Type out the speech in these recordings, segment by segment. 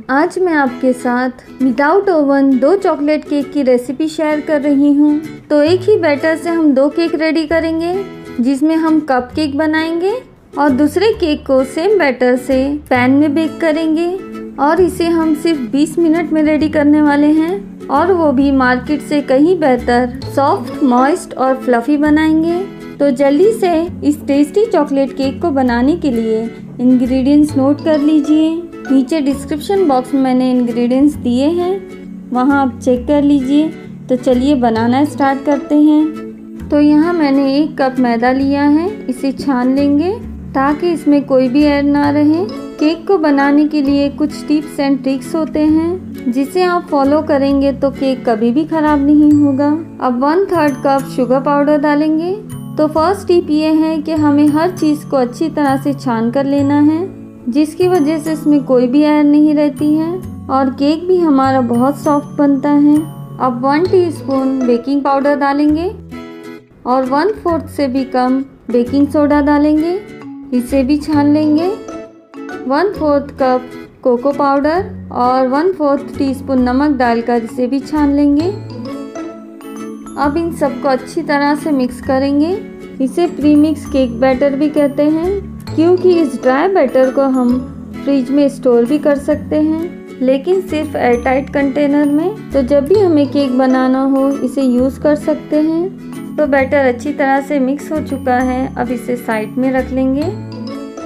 आज मैं आपके साथ विदाउट ओवन 2 चॉकलेट केक की रेसिपी शेयर कर रही हूँ। तो एक ही बैटर से हम 2 केक रेडी करेंगे, जिसमें हम कप केक बनाएंगे और दूसरे केक को सेम बैटर से पैन में बेक करेंगे और इसे हम सिर्फ 20 मिनट में रेडी करने वाले हैं, और वो भी मार्केट से कहीं बेहतर सॉफ्ट, मॉइस्ट और फ्लफी बनाएंगे। तो जल्दी से इस टेस्टी चॉकलेट केक को बनाने के लिए इंग्रेडिएंट्स नोट कर लीजिए। नीचे डिस्क्रिप्शन बॉक्स में मैंने इंग्रेडिएंट्स दिए हैं, वहाँ आप चेक कर लीजिए। तो चलिए बनाना स्टार्ट करते हैं। तो यहाँ मैंने 1 कप मैदा लिया है, इसे छान लेंगे ताकि इसमें कोई भी एयर ना रहे। केक को बनाने के लिए कुछ टिप्स एंड ट्रिक्स होते हैं, जिसे आप फॉलो करेंगे तो केक कभी भी खराब नहीं होगा। अब 1/3 कप शुगर पाउडर डालेंगे। तो फर्स्ट टिप ये है कि हमें हर चीज़ को अच्छी तरह से छान कर लेना है, जिसकी वजह से इसमें कोई भी एयर नहीं रहती है और केक भी हमारा बहुत सॉफ्ट बनता है। अब 1 टीस्पून बेकिंग पाउडर डालेंगे और 1/4 से भी कम बेकिंग सोडा डालेंगे, इसे भी छान लेंगे। 1/4 कप कोको पाउडर और 1/4 टीस्पून नमक डालकर इसे भी छान लेंगे। अब इन सबको अच्छी तरह से मिक्स करेंगे। इसे प्री मिक्स केक बैटर भी कहते हैं, क्योंकि इस ड्राई बैटर को हम फ्रिज में स्टोर भी कर सकते हैं, लेकिन सिर्फ एयरटाइट कंटेनर में। तो जब भी हमें केक बनाना हो इसे यूज़ कर सकते हैं। तो बैटर अच्छी तरह से मिक्स हो चुका है, अब इसे साइड में रख लेंगे।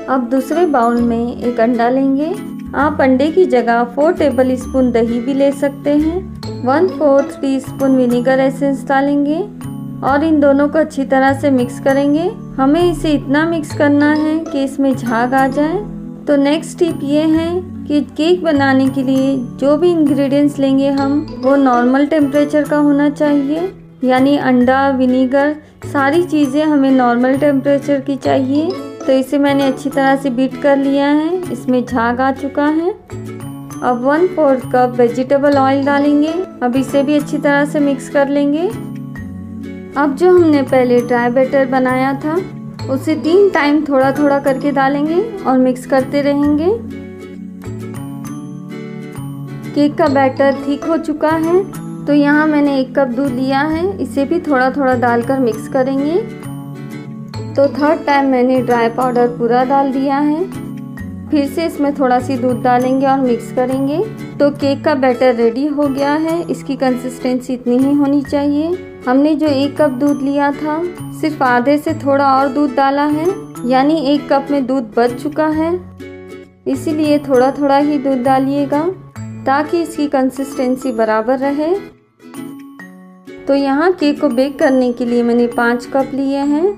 अब दूसरे बाउल में एक अंडा लेंगे। आप अंडे की जगह 4 टेबल स्पून दही भी ले सकते हैं। 1/4 टीस्पून विनेगर एसेंस डालेंगे और इन दोनों को अच्छी तरह से मिक्स करेंगे। हमें इसे इतना मिक्स करना है कि इसमें झाग आ जाए। तो नेक्स्ट टिप ये है कि केक बनाने के लिए जो भी इंग्रेडिएंट्स लेंगे हम, वो नॉर्मल टेम्परेचर का होना चाहिए, यानी अंडा, विनेगर, सारी चीज़ें हमें नॉर्मल टेम्परेचर की चाहिए। तो इसे मैंने अच्छी तरह से बीट कर लिया है, इसमें झाग आ चुका है। अब 1/4 कप वेजिटेबल ऑयल डालेंगे। अब इसे भी अच्छी तरह से मिक्स कर लेंगे। अब जो हमने पहले ड्राई बैटर बनाया था उसे 3 टाइम थोड़ा थोड़ा करके डालेंगे और मिक्स करते रहेंगे। केक का बैटर ठीक हो चुका है। तो यहाँ मैंने 1 कप दूध लिया है, इसे भी थोड़ा थोड़ा डालकर मिक्स करेंगे। तो 3rd टाइम मैंने ड्राई पाउडर पूरा डाल दिया है। फिर से इसमें थोड़ा सी दूध डालेंगे और मिक्स करेंगे। तो केक का बैटर रेडी हो गया है। इसकी कंसिस्टेंसी इतनी ही होनी चाहिए। हमने जो 1 कप दूध लिया था, सिर्फ आधे से थोड़ा और दूध डाला है, यानी 1 कप में दूध बच चुका है। इसीलिए थोड़ा थोड़ा ही दूध डालिएगा ताकि इसकी कंसिस्टेंसी बराबर रहे। तो यहाँ केक को बेक करने के लिए मैंने 5 कप लिए हैं।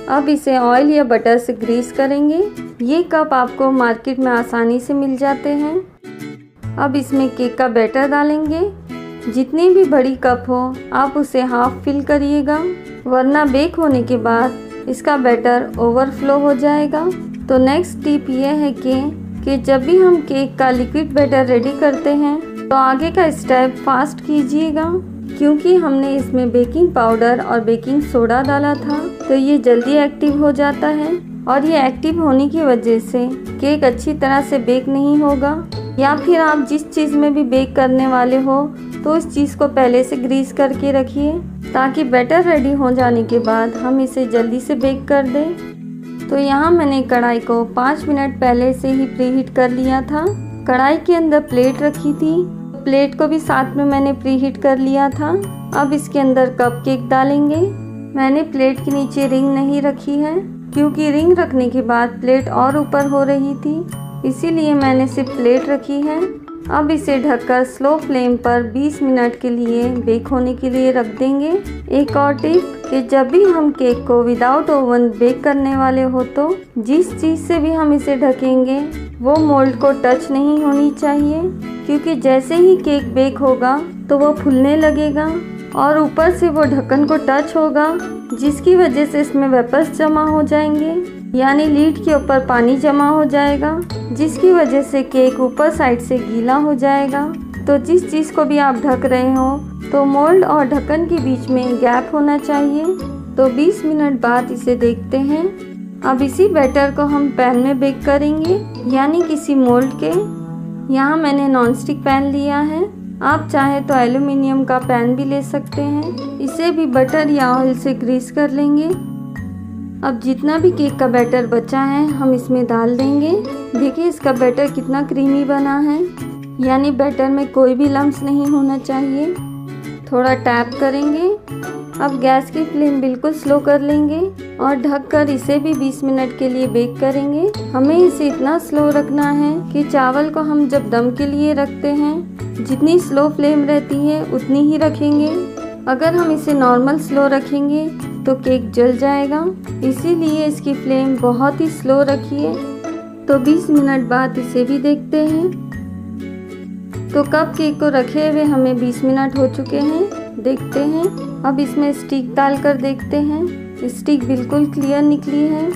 अब इसे ऑयल या बटर से ग्रीस करेंगे। ये कप आपको मार्केट में आसानी से मिल जाते हैं। अब इसमें केक का बैटर डालेंगे। जितनी भी बड़ी कप हो आप उसे हाफ फिल करिएगा, वरना बेक होने के बाद इसका बैटर ओवरफ्लो हो जाएगा। तो नेक्स्ट टिप ये है कि जब भी हम केक का लिक्विड बैटर रेडी करते हैं तो आगे का स्टेप फास्ट कीजिएगा, क्योंकि हमने इसमें बेकिंग पाउडर और बेकिंग सोडा डाला था, तो ये जल्दी एक्टिव हो जाता है और ये एक्टिव होने की वजह से केक अच्छी तरह से बेक नहीं होगा। या फिर आप जिस चीज़ में भी बेक करने वाले हो तो उस चीज़ को पहले से ग्रीस करके रखिए, ताकि बैटर रेडी हो जाने के बाद हम इसे जल्दी से बेक कर दें। तो यहाँ मैंने कढ़ाई को 5 मिनट पहले से ही प्रीहीट कर लिया था। कढ़ाई के अंदर प्लेट रखी थी, प्लेट को भी साथ में मैंने प्रीहीट कर लिया था। अब इसके अंदर कप केक डालेंगे। मैंने प्लेट के नीचे रिंग नहीं रखी है, क्योंकि रिंग रखने के बाद प्लेट और ऊपर हो रही थी, इसीलिए मैंने सिर्फ प्लेट रखी है। अब इसे ढककर स्लो फ्लेम पर 20 मिनट के लिए बेक होने के लिए रख देंगे। एक और टिप कि जब भी हम केक को विदाउट ओवन बेक करने वाले हो तो जिस चीज़ से भी हम इसे ढकेंगे वो मोल्ड को टच नहीं होनी चाहिए, क्योंकि जैसे ही केक बेक होगा तो वो फूलने लगेगा और ऊपर से वो ढक्कन को टच होगा, जिसकी वजह से इसमें वेपर्स जमा हो जाएंगे, यानी लीड के ऊपर पानी जमा हो जाएगा, जिसकी वजह से केक ऊपर साइड से गीला हो जाएगा। तो जिस चीज़ को भी आप ढक रहे हो तो मोल्ड और ढक्कन के बीच में गैप होना चाहिए। तो 20 मिनट बाद इसे देखते हैं। अब इसी बैटर को हम पैन में बेक करेंगे, यानी किसी मोल्ड के। यहाँ मैंने नॉनस्टिक पैन लिया है। आप चाहे तो एल्युमिनियम का पैन भी ले सकते हैं। इसे भी बटर या ऑयल से ग्रीस कर लेंगे। अब जितना भी केक का बैटर बचा है हम इसमें डाल देंगे। देखिए इसका बैटर कितना क्रीमी बना है, यानी बैटर में कोई भी लम्स नहीं होना चाहिए। थोड़ा टैप करेंगे। अब गैस की फ्लेम बिल्कुल स्लो कर लेंगे और ढककर इसे भी 20 मिनट के लिए बेक करेंगे। हमें इसे इतना स्लो रखना है कि चावल को हम जब दम के लिए रखते हैं जितनी स्लो फ्लेम रहती है उतनी ही रखेंगे। अगर हम इसे नॉर्मल स्लो रखेंगे तो केक जल जाएगा, इसीलिए इसकी फ्लेम बहुत ही स्लो रखिए। तो 20 मिनट बाद इसे भी देखते हैं। तो कप केक को रखे हुए हमें 20 मिनट हो चुके हैं। देखते हैं। अब इसमें स्टिक डालकर देखते हैं। स्टिक बिल्कुल क्लियर निकली है,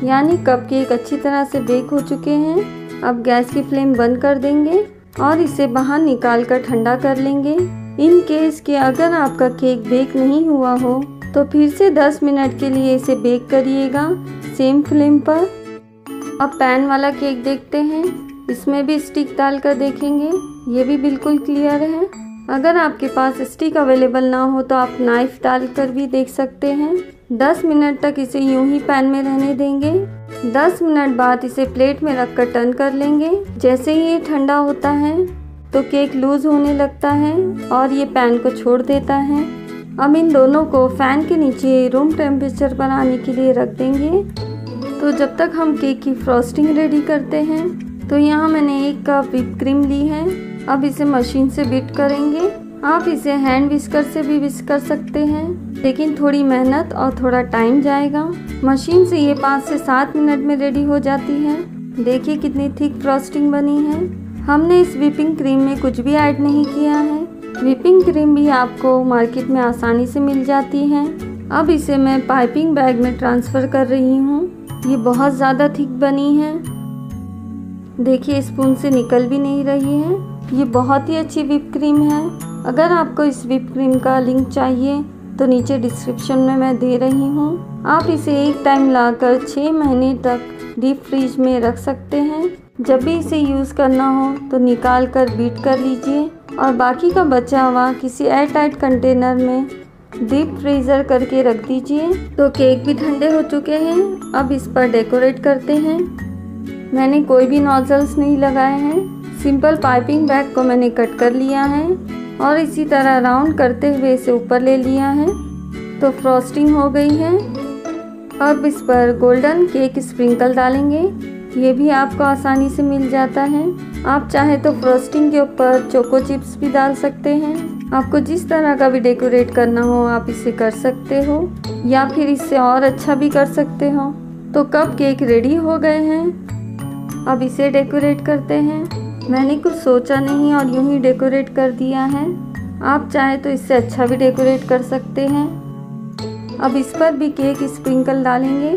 यानी कप केक अच्छी तरह से बेक हो चुके हैं। अब गैस की फ्लेम बंद कर देंगे और इसे बाहर निकाल कर ठंडा कर लेंगे। इन केस के अगर आपका केक बेक नहीं हुआ हो तो फिर से 10 मिनट के लिए इसे बेक करिएगा सेम फ्लेम पर। अब पैन वाला केक देखते हैं। इसमें भी स्टिक डालकर देखेंगे, ये भी बिल्कुल क्लियर है। अगर आपके पास स्टिक अवेलेबल ना हो तो आप नाइफ डालकर भी देख सकते हैं। 10 मिनट तक इसे यूं ही पैन में रहने देंगे। 10 मिनट बाद इसे प्लेट में रखकर टर्न कर लेंगे। जैसे ही ये ठंडा होता है तो केक लूज होने लगता है और ये पैन को छोड़ देता है। अब इन दोनों को फैन के नीचे रूम टेम्परेचर पर आने के लिए रख देंगे। तो जब तक हम केक की फ्रॉस्टिंग रेडी करते हैं, तो यहाँ मैंने 1 कप व्हिप क्रीम ली है। अब इसे मशीन से बीट करेंगे। आप इसे हैंड विस्कर से भी विस्क कर सकते हैं, लेकिन थोड़ी मेहनत और थोड़ा टाइम जाएगा। मशीन से ये 5 से 7 मिनट में रेडी हो जाती है। देखिए कितनी थिक फ्रॉस्टिंग बनी है। हमने इस व्हिपिंग क्रीम में कुछ भी ऐड नहीं किया है। व्हिपिंग क्रीम भी आपको मार्केट में आसानी से मिल जाती है। अब इसे मैं पाइपिंग बैग में ट्रांसफ़र कर रही हूँ। ये बहुत ज़्यादा थिक बनी है। देखिए स्पून से निकल भी नहीं रही है। ये बहुत ही अच्छी व्हिप क्रीम है। अगर आपको इस व्हिप क्रीम का लिंक चाहिए तो नीचे डिस्क्रिप्शन में मैं दे रही हूँ। आप इसे एक टाइम लाकर 6 महीने तक डीप फ्रीज में रख सकते हैं। जब भी इसे यूज़ करना हो तो निकाल कर बीट कर लीजिए और बाकी का बचा हुआ किसी एयर टाइट कंटेनर में डीप फ्रीज़र करके रख दीजिए। तो केक भी ठंडे हो चुके हैं। अब इस पर डेकोरेट करते हैं। मैंने कोई भी नोजल्स नहीं लगाए हैं। सिंपल पाइपिंग बैग को मैंने कट कर लिया है और इसी तरह राउंड करते हुए इसे ऊपर ले लिया है। तो फ्रॉस्टिंग हो गई है। अब इस पर गोल्डन केक स्प्रिंकल डालेंगे। ये भी आपको आसानी से मिल जाता है। आप चाहे तो फ्रॉस्टिंग के ऊपर चोको चिप्स भी डाल सकते हैं। आपको जिस तरह का भी डेकोरेट करना हो आप इसे कर सकते हो, या फिर इससे और अच्छा भी कर सकते हो। तो कप केक रेडी हो गए हैं। अब इसे डेकोरेट करते हैं। मैंने कुछ सोचा नहीं और यूं ही डेकोरेट कर दिया है। आप चाहे तो इससे अच्छा भी डेकोरेट कर सकते हैं। अब इस पर भी केक स्प्रिंकल डालेंगे।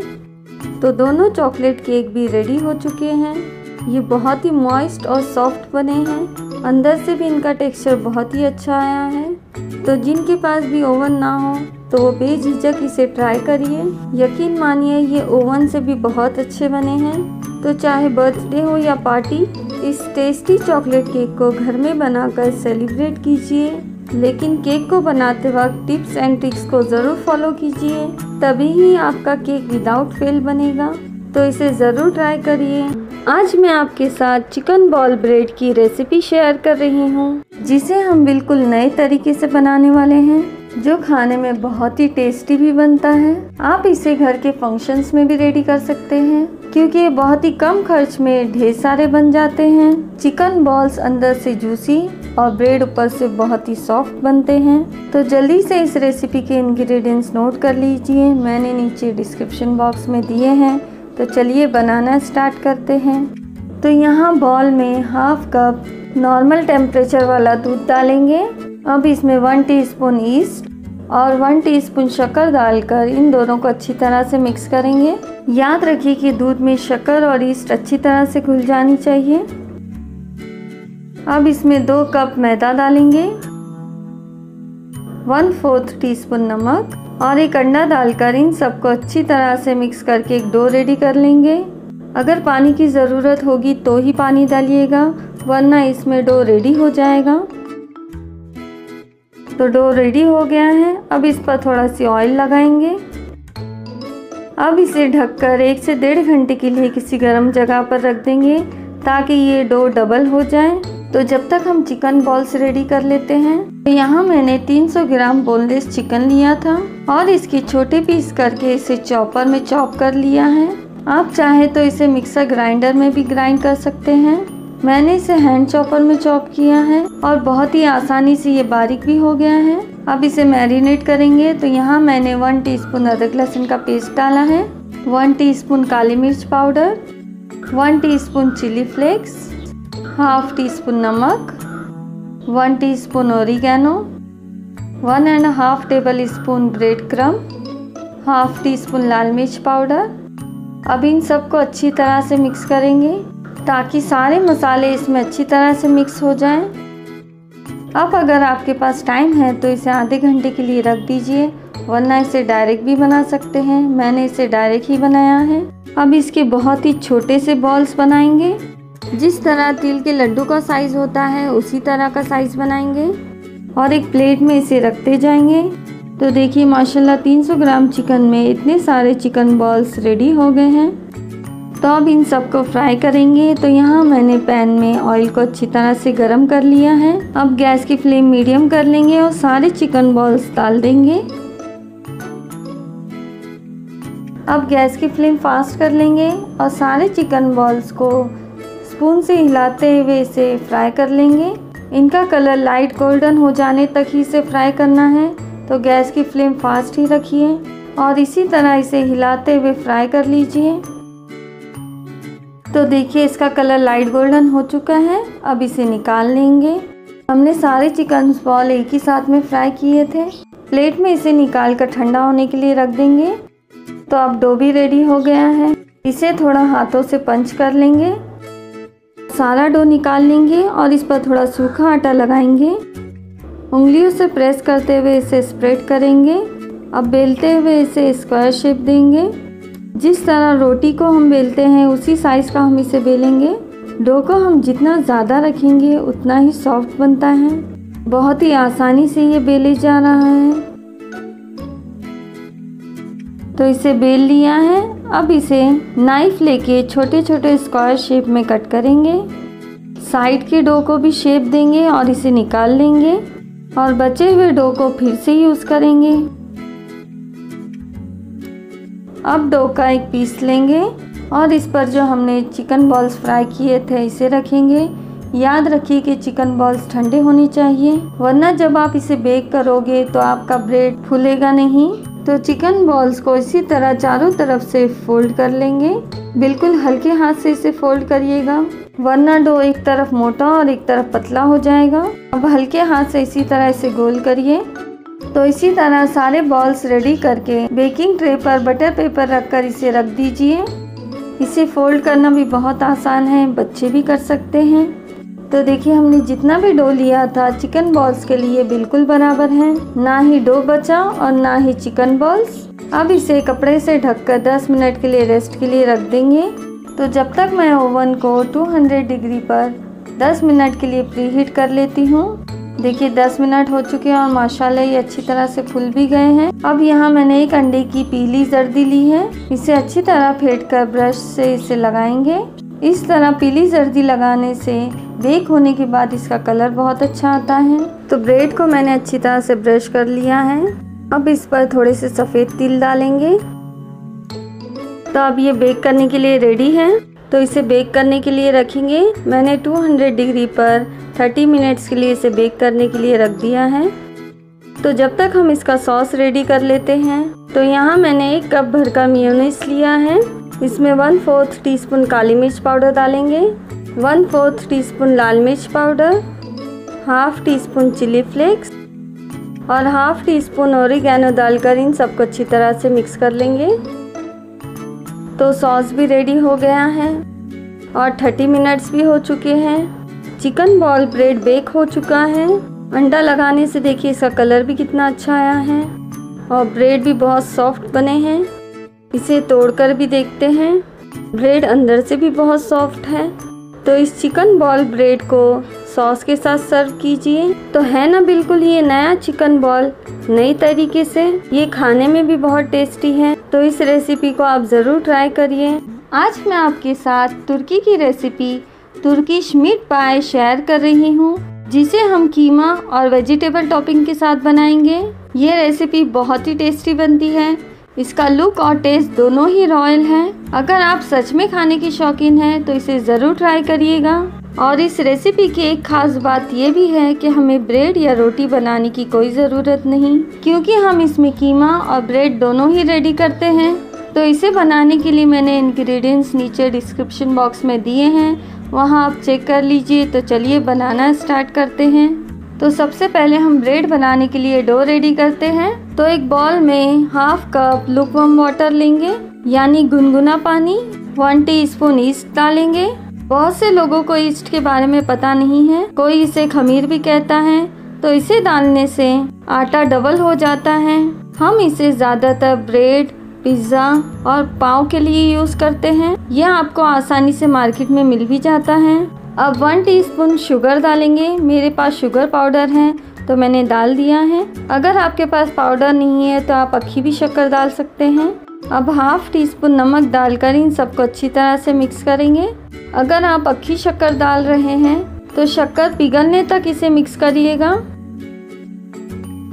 तो दोनों चॉकलेट केक भी रेडी हो चुके हैं। ये बहुत ही मॉइस्ट और सॉफ्ट बने हैं। अंदर से भी इनका टेक्सचर बहुत ही अच्छा आया है। तो जिनके पास भी ओवन ना हो तो वो बेझिझक इसे ट्राई करिए। यकीन मानिए ये ओवन से भी बहुत अच्छे बने हैं। तो चाहे बर्थडे हो या पार्टी, इस टेस्टी चॉकलेट केक को घर में बनाकर सेलिब्रेट कीजिए। लेकिन केक को बनाते वक्त टिप्स एंड ट्रिक्स को ज़रूर फॉलो कीजिए, तभी ही आपका केक विदाउट फेल बनेगा। तो इसे ज़रूर ट्राई करिए। आज मैं आपके साथ चिकन बॉल ब्रेड की रेसिपी शेयर कर रही हूँ, जिसे हम बिल्कुल नए तरीके से बनाने वाले हैं, जो खाने में बहुत ही टेस्टी भी बनता है। आप इसे घर के फंक्शंस में भी रेडी कर सकते हैं, क्योंकि ये बहुत ही कम खर्च में ढेर सारे बन जाते हैं। चिकन बॉल्स अंदर से जूसी और ब्रेड ऊपर से बहुत ही सॉफ्ट बनते हैं। तो जल्दी से इस रेसिपी के इंग्रेडिएंट्स नोट कर लीजिए, मैंने नीचे डिस्क्रिप्शन बॉक्स में दिए हैं। तो चलिए बनाना स्टार्ट करते हैं। तो यहाँ बॉल में हाफ कप नॉर्मल टेम्परेचर वाला दूध डालेंगे। अब इसमें 1 टीस्पून ईस्ट और 1 टीस्पून शक्कर डालकर इन दोनों को अच्छी तरह से मिक्स करेंगे। याद रखिए कि दूध में शक्कर और ईस्ट अच्छी तरह से घुल जानी चाहिए। अब इसमें 2 कप मैदा डालेंगे, 1/4 टीस्पून नमक और एक अंडा डालकर इन सबको अच्छी तरह से मिक्स करके एक डो रेडी कर लेंगे। अगर पानी की ज़रूरत होगी तो ही पानी डालिएगा, वरना इसमें डो रेडी हो जाएगा। तो डो रेडी हो गया है। अब इस पर थोड़ा सी ऑयल लगाएंगे। अब इसे ढककर 1 से 1.5 घंटे के लिए किसी गर्म जगह पर रख देंगे ताकि ये डो डबल हो जाए। तो जब तक हम चिकन बॉल्स रेडी कर लेते हैं। तो यहाँ मैंने 300 ग्राम बोनलेस चिकन लिया था और इसके छोटे पीस करके इसे चॉपर में चॉप कर लिया है। आप चाहे तो इसे मिक्सर ग्राइंडर में भी ग्राइंड कर सकते हैं। मैंने इसे हैंड चॉपर में चॉप किया है और बहुत ही आसानी से ये बारीक भी हो गया है। अब इसे मैरिनेट करेंगे। तो यहाँ मैंने 1 टीस्पून अदरक लहसुन का पेस्ट डाला है, 1 टीस्पून काली मिर्च powder, 1 teaspoon chilli flakes, half teaspoon नमक, 1 teaspoon oregano, 1.5 tablespoon bread crumb, half teaspoon लाल मिर्च पाउडर। अब इन सबको अच्छी तरह से मिक्स करेंगे ताकि सारे मसाले इसमें अच्छी तरह से मिक्स हो जाएं। अब अगर आपके पास टाइम है तो इसे आधे घंटे के लिए रख दीजिए, वरना इसे डायरेक्ट भी बना सकते हैं। मैंने इसे डायरेक्ट ही बनाया है। अब इसके बहुत ही छोटे से बॉल्स बनाएंगे। जिस तरह तिल के लड्डू का साइज़ होता है उसी तरह का साइज़ बनाएंगे और एक प्लेट में इसे रखते जाएंगे। तो देखिए माशाल्लाह 300 ग्राम चिकन में इतने सारे चिकन बॉल्स रेडी हो गए हैं। तो अब इन सबको फ्राई करेंगे। तो यहाँ मैंने पैन में ऑयल को अच्छी तरह से गरम कर लिया है। अब गैस की फ्लेम मीडियम कर लेंगे और सारे चिकन बॉल्स डाल देंगे। अब गैस की फ्लेम फास्ट कर लेंगे और सारे चिकन बॉल्स को स्पून से हिलाते हुए इसे फ्राई कर लेंगे। इनका कलर लाइट गोल्डन हो जाने तक ही इसे फ्राई करना है। तो गैस की फ्लेम फास्ट ही रखिए और इसी तरह इसे हिलाते हुए फ्राई कर लीजिए। तो देखिए इसका कलर लाइट गोल्डन हो चुका है। अब इसे निकाल लेंगे। हमने सारे चिकन बॉल एक ही साथ में फ्राई किए थे। प्लेट में इसे निकाल कर ठंडा होने के लिए रख देंगे। तो अब डो भी रेडी हो गया है। इसे थोड़ा हाथों से पंच कर लेंगे। सारा डो निकाल लेंगे और इस पर थोड़ा सूखा आटा लगाएंगे। उंगलियों से प्रेस करते हुए इसे स्प्रेड करेंगे। अब बेलते हुए इसे स्क्वायर शेप देंगे। जिस तरह रोटी को हम बेलते हैं उसी साइज़ का हम इसे बेलेंगे। डो को हम जितना ज़्यादा रखेंगे उतना ही सॉफ्ट बनता है। बहुत ही आसानी से ये बेले जा रहा है। तो इसे बेल लिया है। अब इसे नाइफ लेके छोटे छोटे स्क्वायर शेप में कट करेंगे। साइड के डो को भी शेप देंगे और इसे निकाल लेंगे और बचे हुए डो को फिर से यूज़ करेंगे। अब डो का एक पीस लेंगे और इस पर जो हमने चिकन बॉल्स फ्राई किए थे इसे रखेंगे। याद रखिए कि चिकन बॉल्स ठंडे होने चाहिए, वरना जब आप इसे बेक करोगे तो आपका ब्रेड फूलेगा नहीं। तो चिकन बॉल्स को इसी तरह चारों तरफ से फोल्ड कर लेंगे। बिल्कुल हल्के हाथ से इसे फोल्ड करिएगा, वरना डो एक तरफ मोटा और एक तरफ पतला हो जाएगा। अब हल्के हाथ से इसी तरह इसे गोल करिए। तो इसी तरह सारे बॉल्स रेडी करके बेकिंग ट्रे पर बटर पेपर रखकर इसे रख दीजिए। इसे फोल्ड करना भी बहुत आसान है, बच्चे भी कर सकते हैं। तो देखिए हमने जितना भी डो लिया था चिकन बॉल्स के लिए बिल्कुल बराबर है, ना ही डो बचा और ना ही चिकन बॉल्स। अब इसे कपड़े से ढककर 10 मिनट के लिए रेस्ट के लिए रख देंगे। तो जब तक मैं ओवन को 200 डिग्री पर 10 मिनट के लिए प्रीहीट कर लेती हूँ। देखिए 10 मिनट हो चुके हैं और माशाल्लाह ये अच्छी तरह से फूल भी गए हैं। अब यहाँ मैंने एक अंडे की पीली जर्दी ली है। इसे अच्छी तरह फेंट कर ब्रश से इसे लगाएंगे। इस तरह पीली जर्दी लगाने से बेक होने के बाद इसका कलर बहुत अच्छा आता है। तो ब्रेड को मैंने अच्छी तरह से ब्रश कर लिया है। अब इस पर थोड़े से सफ़ेद तिल डालेंगे। तो अब ये बेक करने के लिए रेडी है। तो इसे बेक करने के लिए रखेंगे। मैंने 200 डिग्री पर 30 मिनट्स के लिए इसे बेक करने के लिए रख दिया है। तो जब तक हम इसका सॉस रेडी कर लेते हैं। तो यहाँ मैंने 1 कप भर का मेयोनीज लिया है। इसमें 1/4 टीस्पून काली मिर्च पाउडर डालेंगे, 1/4 टीस्पून लाल मिर्च powder, half teaspoon chilli flakes और हाफ टी स्पून ओरिगैनो डालकर इन सबको अच्छी तरह से मिक्स कर लेंगे। तो सॉस भी रेडी हो गया है और 30 मिनट्स भी हो चुके हैं। चिकन बॉल ब्रेड बेक हो चुका है। अंडा लगाने से देखिए इसका कलर भी कितना अच्छा आया है और ब्रेड भी बहुत सॉफ्ट बने हैं। इसे तोड़कर भी देखते हैं। ब्रेड अंदर से भी बहुत सॉफ्ट है। तो इस चिकन बॉल ब्रेड को सॉस के साथ सर्व कीजिए। तो है ना बिल्कुल ये नया चिकन बॉल नई तरीके से, ये खाने में भी बहुत टेस्टी है। तो इस रेसिपी को आप ज़रूर ट्राई करिए। आज मैं आपके साथ तुर्की की रेसिपी तुर्किश मीट पाई शेयर कर रही हूँ, जिसे हम कीमा और वेजिटेबल टॉपिंग के साथ बनाएंगे। ये रेसिपी बहुत ही टेस्टी बनती है। इसका लुक और टेस्ट दोनों ही रॉयल है। अगर आप सच में खाने की शौकीन हैं तो इसे ज़रूर ट्राई करिएगा। और इस रेसिपी की एक खास बात ये भी है कि हमें ब्रेड या रोटी बनाने की कोई ज़रूरत नहीं, क्योंकि हम इसमें कीमा और ब्रेड दोनों ही रेडी करते हैं। तो इसे बनाने के लिए मैंने इंग्रेडिएंट्स नीचे डिस्क्रिप्शन बॉक्स में दिए हैं, वहाँ आप चेक कर लीजिए। तो चलिए बनाना स्टार्ट करते हैं। तो सबसे पहले हम ब्रेड बनाने के लिए डो रेडी करते हैं। तो एक बॉल में हाफ कप लुकवार्म वाटर लेंगे, यानी गुनगुना पानी। 1 टीस्पून ईस्ट डालेंगे। बहुत से लोगों को ईस्ट के बारे में पता नहीं है, कोई इसे खमीर भी कहता है। तो इसे डालने से आटा डबल हो जाता है। हम इसे ज़्यादातर ब्रेड, पिज़्ज़ा और पाव के लिए यूज़ करते हैं। यह आपको आसानी से मार्केट में मिल भी जाता है। अब 1 टीस्पून शुगर डालेंगे। मेरे पास शुगर पाउडर है तो मैंने डाल दिया है। अगर आपके पास पाउडर नहीं है तो आप अक्खी भी शक्कर डाल सकते हैं। अब हाफ टी स्पून नमक डालकर इन सबको अच्छी तरह से मिक्स करेंगे। अगर आप अक्खी शक्कर डाल रहे हैं तो शक्कर पिघलने तक इसे मिक्स करिएगा।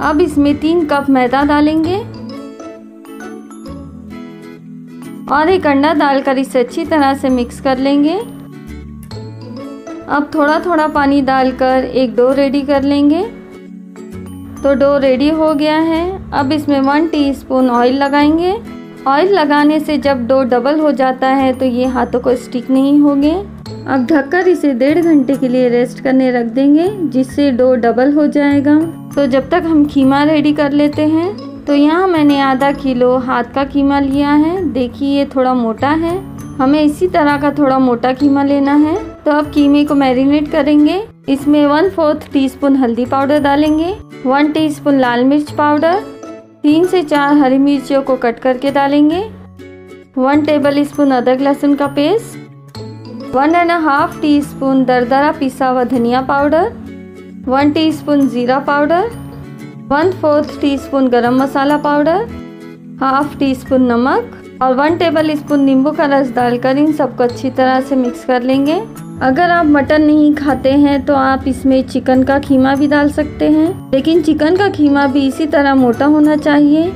अब इसमें 3 कप मैदा डालेंगे और एक अंडा डालकर इसे अच्छी तरह से मिक्स कर लेंगे। अब थोड़ा थोड़ा पानी डालकर एक डो रेडी कर लेंगे। तो डो रेडी हो गया है। अब इसमें 1 टीस्पून ऑयल लगाएंगे। ऑयल लगाने से जब डो डबल हो जाता है तो ये हाथों को स्टिक नहीं होंगे। अब ढककर इसे 1.5 घंटे के लिए रेस्ट करने रख देंगे, जिससे डो डबल हो जाएगा। तो जब तक हम कीमा रेडी कर लेते हैं। तो यहाँ मैंने आधा किलो हाथ का कीमा लिया है। देखिए ये थोड़ा मोटा है, हमें इसी तरह का थोड़ा मोटा कीमा लेना है। तो अब कीमे को मैरिनेट करेंगे। इसमें 1/4 टीस्पून हल्दी पाउडर डालेंगे, 1 टीस्पून लाल मिर्च पाउडर, 3 से 4 हरी मिर्चियों को कट करके डालेंगे, 1 टेबल स्पून अदरक लहसुन का पेस्ट, 1.5 टीस्पून दरदरा पिसा हुआ धनिया पाउडर, 1 टीस्पून जीरा पाउडर, 1/4 टीस्पून गरम मसाला पाउडर, हाफ टी स्पून नमक और 1 टेबल स्पून नींबू का रस डालकर इन सबको अच्छी तरह से मिक्स कर लेंगे। अगर आप मटन नहीं खाते हैं तो आप इसमें चिकन का कीमा भी डाल सकते हैं, लेकिन चिकन का कीमा भी इसी तरह मोटा होना चाहिए।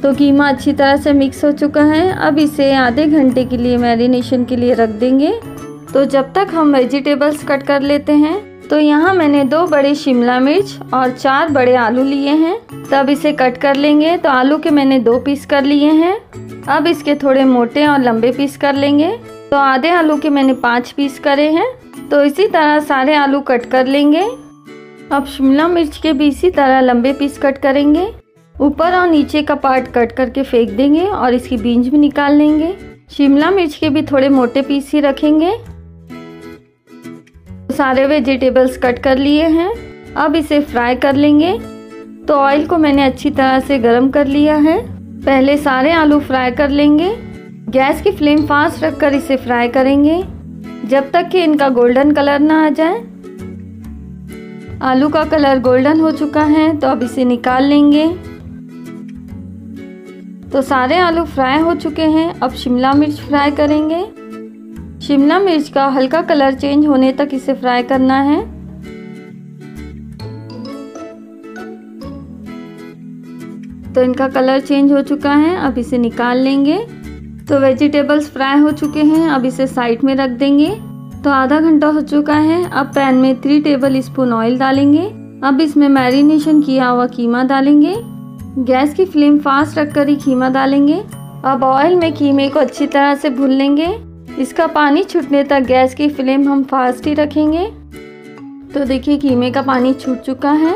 तो कीमा अच्छी तरह से मिक्स हो चुका है। अब इसे आधे घंटे के लिए मैरिनेशन के लिए रख देंगे। तो जब तक हम वेजिटेबल्स कट कर लेते हैं। तो यहाँ मैंने 2 बड़े शिमला मिर्च और 4 बड़े आलू लिए हैं। तब इसे कट कर लेंगे। तो आलू के मैंने 2 पीस कर लिए हैं। अब इसके थोड़े मोटे और लंबे पीस कर लेंगे। तो आधे आलू के मैंने 5 पीस करे हैं। तो इसी तरह सारे आलू कट कर लेंगे। अब शिमला मिर्च के भी इसी तरह लंबे पीस कट करेंगे। ऊपर और नीचे का पार्ट कट करके फेंक देंगे और इसकी बीज भी निकाल लेंगे। शिमला मिर्च के भी थोड़े मोटे पीस ही रखेंगे। सारे वेजिटेबल्स कट कर लिए हैं। अब इसे फ्राई कर लेंगे। तो ऑयल को मैंने अच्छी तरह से गर्म कर लिया है। पहले सारे आलू फ्राई कर लेंगे। गैस की फ्लेम फास्ट रखकर इसे फ्राई करेंगे जब तक कि इनका गोल्डन कलर ना आ जाए। आलू का कलर गोल्डन हो चुका है तो अब इसे निकाल लेंगे। तो सारे आलू फ्राई हो चुके हैं। अब शिमला मिर्च फ्राई करेंगे। शिमला मिर्च का हल्का कलर चेंज होने तक इसे फ्राई करना है। तो इनका कलर चेंज हो चुका है। अब इसे निकाल लेंगे। तो वेजिटेबल्स फ्राई हो चुके हैं। अब इसे साइड में रख देंगे। तो आधा घंटा हो चुका है। अब पैन में 3 टेबल स्पून ऑयल डालेंगे। अब इसमें मैरिनेशन किया हुआ कीमा डालेंगे। गैस की फ्लेम फास्ट रखकर ही कीमा डालेंगे। अब ऑयल में कीमे को अच्छी तरह से भून लेंगे। इसका पानी छूटने तक गैस की फ्लेम हम फास्ट ही रखेंगे। तो देखिए कीमे का पानी छूट चुका है।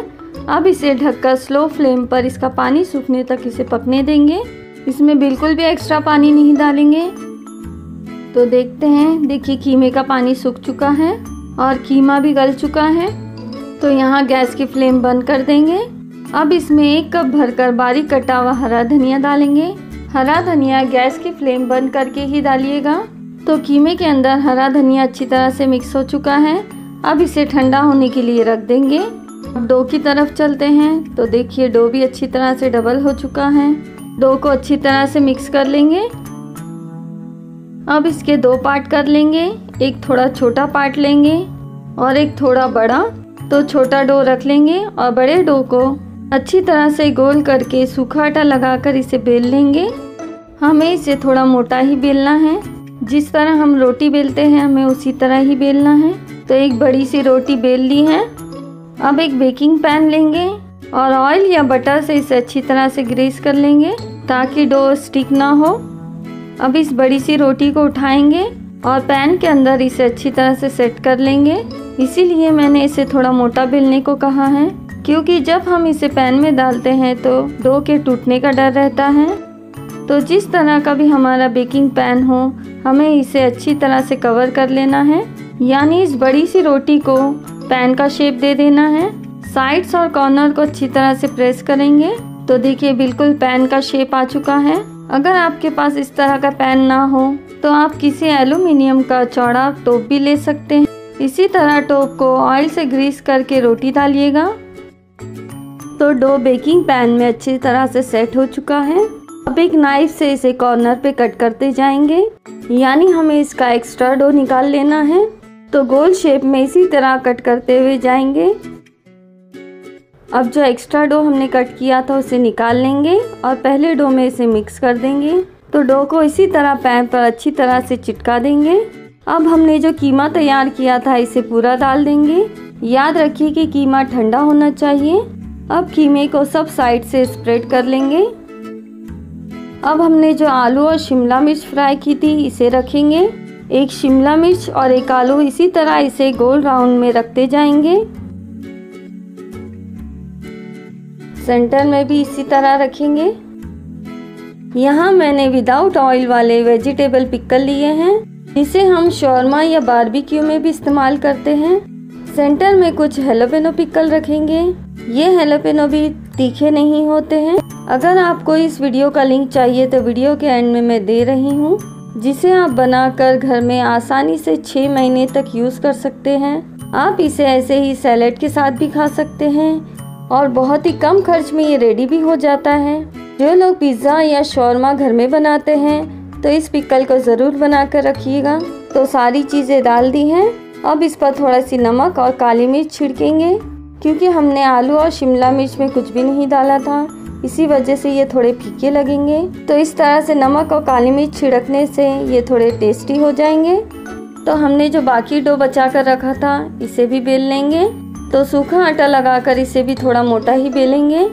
अब इसे ढककर स्लो फ्लेम पर इसका पानी सूखने तक इसे पकने देंगे। इसमें बिल्कुल भी एक्स्ट्रा पानी नहीं डालेंगे। तो देखते हैं, देखिए कीमे का पानी सूख चुका है और कीमा भी गल चुका है। तो यहाँ गैस की फ्लेम बंद कर देंगे। अब इसमें 1 कप भरकर बारीक कटा हुआ हरा धनिया डालेंगे। हरा धनिया गैस की फ्लेम बंद करके ही डालिएगा। तो कीमे के अंदर हरा धनिया अच्छी तरह से मिक्स हो चुका है। अब इसे ठंडा होने के लिए रख देंगे। अब डो की तरफ चलते हैं। तो देखिए डो भी अच्छी तरह से डबल हो चुका है। डो को अच्छी तरह से मिक्स कर लेंगे। अब इसके 2 पार्ट कर लेंगे। एक थोड़ा छोटा पार्ट लेंगे और एक थोड़ा बड़ा। तो छोटा डो रख लेंगे और बड़े डो को अच्छी तरह से गोल करके सूखा आटा लगाकर इसे बेल लेंगे। हमें इसे थोड़ा मोटा ही बेलना है। जिस तरह हम रोटी बेलते हैं हमें उसी तरह ही बेलना है। तो एक बड़ी सी रोटी बेल ली है। अब एक बेकिंग पैन लेंगे और ऑयल या बटर से इसे अच्छी तरह से ग्रीस कर लेंगे ताकि डो स्टिक ना हो। अब इस बड़ी सी रोटी को उठाएंगे और पैन के अंदर इसे अच्छी तरह से सेट कर लेंगे। इसीलिए मैंने इसे थोड़ा मोटा बेलने को कहा है, क्योंकि जब हम इसे पैन में डालते हैं तो डो के टूटने का डर रहता है। तो जिस तरह का भी हमारा बेकिंग पैन हो, हमें इसे अच्छी तरह से कवर कर लेना है, यानी इस बड़ी सी रोटी को पैन का शेप दे देना है। साइड्स और कॉर्नर को अच्छी तरह से प्रेस करेंगे। तो देखिए बिल्कुल पैन का शेप आ चुका है। अगर आपके पास इस तरह का पैन ना हो तो आप किसी एल्युमिनियम का चौड़ा टोप भी ले सकते हैं। इसी तरह टोप को ऑयल से ग्रीस करके रोटी डालिएगा। तो डो बेकिंग पैन में अच्छी तरह से सेट हो चुका है। अब एक नाइफ से इसे कॉर्नर पे कट करते जाएंगे, यानी हमें इसका एक्स्ट्रा डो निकाल लेना है। तो गोल शेप में इसी तरह कट करते हुए जाएंगे। अब जो एक्स्ट्रा डो हमने कट किया था उसे निकाल लेंगे और पहले डो में इसे मिक्स कर देंगे। तो डो को इसी तरह पैन पर अच्छी तरह से चिपका देंगे। अब हमने जो कीमा तैयार किया था इसे पूरा डाल देंगे। याद रखिए कि कीमा ठंडा होना चाहिए। अब कीमे को सब साइड से स्प्रेड कर लेंगे। अब हमने जो आलू और शिमला मिर्च फ्राई की थी इसे रखेंगे। एक शिमला मिर्च और एक आलू इसी तरह इसे गोल राउंड में रखते जाएंगे। सेंटर में भी इसी तरह रखेंगे। यहाँ मैंने विदाउट ऑयल वाले वेजिटेबल पिकल लिए हैं, जिसे हम शॉर्मा या बारबेक्यू में भी इस्तेमाल करते हैं। सेंटर में कुछ हैलोपेनो पिकल रखेंगे। ये हैलोपेनो भी तीखे नहीं होते हैं। अगर आपको इस वीडियो का लिंक चाहिए तो वीडियो के एंड में मैं दे रही हूँ, जिसे आप बनाकर घर में आसानी से 6 महीने तक यूज़ कर सकते हैं। आप इसे ऐसे ही सैलेड के साथ भी खा सकते हैं और बहुत ही कम खर्च में ये रेडी भी हो जाता है। जो लोग पिज़्ज़ा या शॉर्मा घर में बनाते हैं तो इस पिकल को ज़रूर बना कर रखिएगा। तो सारी चीज़ें डाल दी हैं। अब इस पर थोड़ा सी नमक और काली मिर्च छिड़केंगे, क्योंकि हमने आलू और शिमला मिर्च में कुछ भी नहीं डाला था, इसी वजह से ये थोड़े फीके लगेंगे। तो इस तरह से नमक और काली मिर्च छिड़कने से ये थोड़े टेस्टी हो जाएंगे। तो हमने जो बाकी डो बचा कर रखा था इसे भी बेल लेंगे। तो सूखा आटा लगाकर इसे भी थोड़ा मोटा ही बेलेंगे।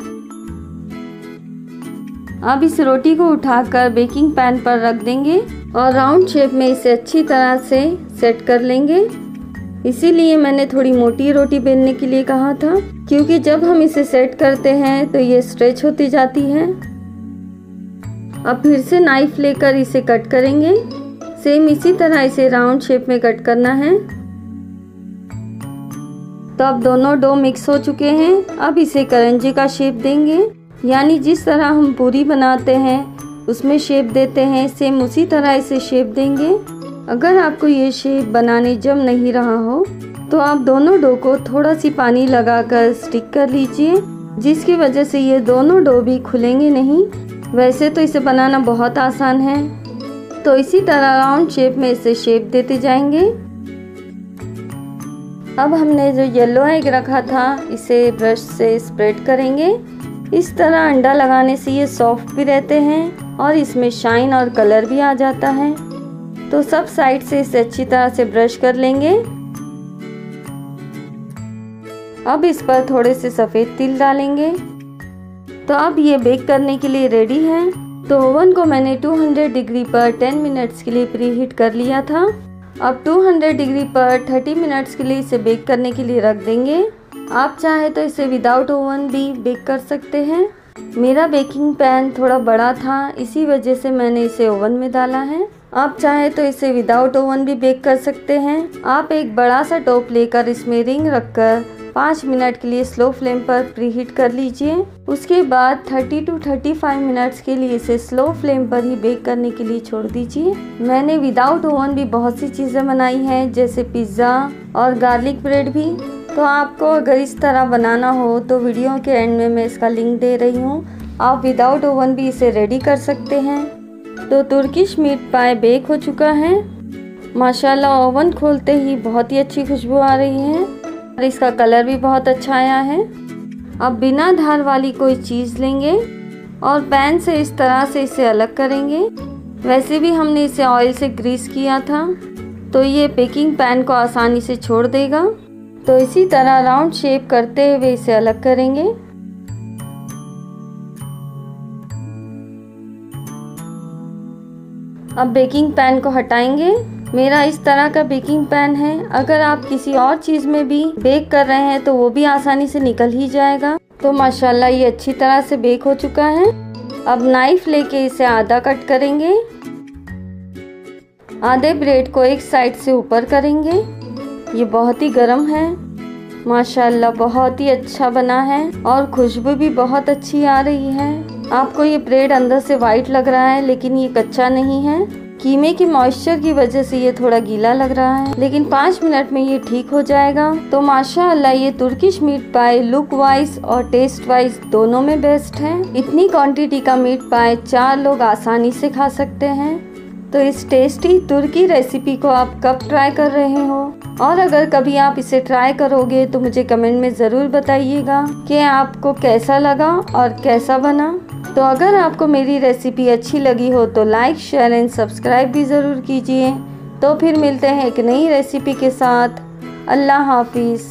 अब इस रोटी को उठाकर बेकिंग पैन पर रख देंगे और राउंड शेप में इसे अच्छी तरह से सेट कर लेंगे। इसीलिए मैंने थोड़ी मोटी रोटी बेलने के लिए कहा था, क्योंकि जब हम इसे सेट करते हैं तो ये स्ट्रेच होती जाती है। अब फिर से नाइफ लेकर इसे कट करेंगे। सेम इसी तरह इसे राउंड शेप में कट करना है। तो अब दोनों डो मिक्स हो चुके हैं। अब इसे करंजी का शेप देंगे, यानी जिस तरह हम पूरी बनाते हैं उसमें शेप देते हैं, सेम उसी तरह इसे शेप देंगे। अगर आपको ये शेप बनाने जम नहीं रहा हो तो आप दोनों डो को थोड़ा सी पानी लगाकर स्टिक कर लीजिए, जिसकी वजह से ये दोनों डो भी खुलेंगे नहीं। वैसे तो इसे बनाना बहुत आसान है। तो इसी तरह राउंड शेप में इसे शेप देते जाएंगे। अब हमने जो येलो एग रखा था इसे ब्रश से स्प्रेड करेंगे। इस तरह अंडा लगाने से ये सॉफ्ट भी रहते हैं और इसमें शाइन और कलर भी आ जाता है। तो सब साइड से इसे अच्छी तरह से ब्रश कर लेंगे। अब इस पर थोड़े से सफ़ेद तिल डालेंगे। तो अब ये बेक करने के लिए रेडी है। तो ओवन को मैंने 200 डिग्री पर 10 मिनट्स के लिए प्रीहीट कर लिया था। अब 200 डिग्री पर 30 मिनट्स के लिए इसे बेक करने के लिए रख देंगे। आप चाहे तो इसे विदाउट ओवन भी बेक कर सकते हैं। मेरा बेकिंग पैन थोड़ा बड़ा था, इसी वजह से मैंने इसे ओवन में डाला है। आप चाहे तो इसे विदाउट ओवन भी बेक कर सकते हैं। आप एक बड़ा सा टॉप लेकर इसमें रिंग रखकर 5 मिनट के लिए स्लो फ्लेम पर प्रीहीट कर लीजिए। उसके बाद 30 to 35 मिनट्स के लिए इसे स्लो फ्लेम पर ही बेक करने के लिए छोड़ दीजिए। मैंने विदाउट ओवन भी बहुत सी चीज़ें बनाई हैं, जैसे पिज़्ज़ा और गार्लिक ब्रेड भी। तो आपको अगर इस तरह बनाना हो तो वीडियो के एंड में मैं इसका लिंक दे रही हूँ, आप विदाउट ओवन भी इसे रेडी कर सकते हैं। तो तुर्किश मीट पाई बेक हो चुका है। माशाल्लाह ओवन खोलते ही बहुत ही अच्छी खुशबू आ रही है और इसका कलर भी बहुत अच्छा आया है। अब बिना धार वाली कोई चीज़ लेंगे और पैन से इस तरह से इसे अलग करेंगे। वैसे भी हमने इसे ऑयल से ग्रीस किया था, तो ये बेकिंग पैन को आसानी से छोड़ देगा। तो इसी तरह राउंड शेप करते हुए इसे अलग करेंगे। अब बेकिंग पैन को हटाएंगे। मेरा इस तरह का बेकिंग पैन है, अगर आप किसी और चीज़ में भी बेक कर रहे हैं तो वो भी आसानी से निकल ही जाएगा। तो माशाल्लाह ये अच्छी तरह से बेक हो चुका है। अब नाइफ लेके इसे आधा कट करेंगे। आधे ब्रेड को एक साइड से ऊपर करेंगे। ये बहुत ही गर्म है। माशाल्लाह बहुत ही अच्छा बना है और खुशबू भी बहुत अच्छी आ रही है। आपको ये ब्रेड अंदर से वाइट लग रहा है, लेकिन ये कच्चा नहीं है। कीमे की मॉइस्चर की वजह से ये थोड़ा गीला लग रहा है, लेकिन 5 मिनट में ये ठीक हो जाएगा। तो माशाअल्लाह ये तुर्किश मीट पाई लुक वाइज और टेस्ट वाइज दोनों में बेस्ट है। इतनी क्वांटिटी का मीट पाई 4 लोग आसानी से खा सकते हैं। तो इस टेस्टी तुर्की रेसिपी को आप कब ट्राई कर रहे हो, और अगर कभी आप इसे ट्राई करोगे तो मुझे कमेंट में ज़रूर बताइएगा कि आपको कैसा लगा और कैसा बना। तो अगर आपको मेरी रेसिपी अच्छी लगी हो तो लाइक, शेयर एंड सब्सक्राइब भी ज़रूर कीजिए। तो फिर मिलते हैं एक नई रेसिपी के साथ। अल्लाह हाफिज़।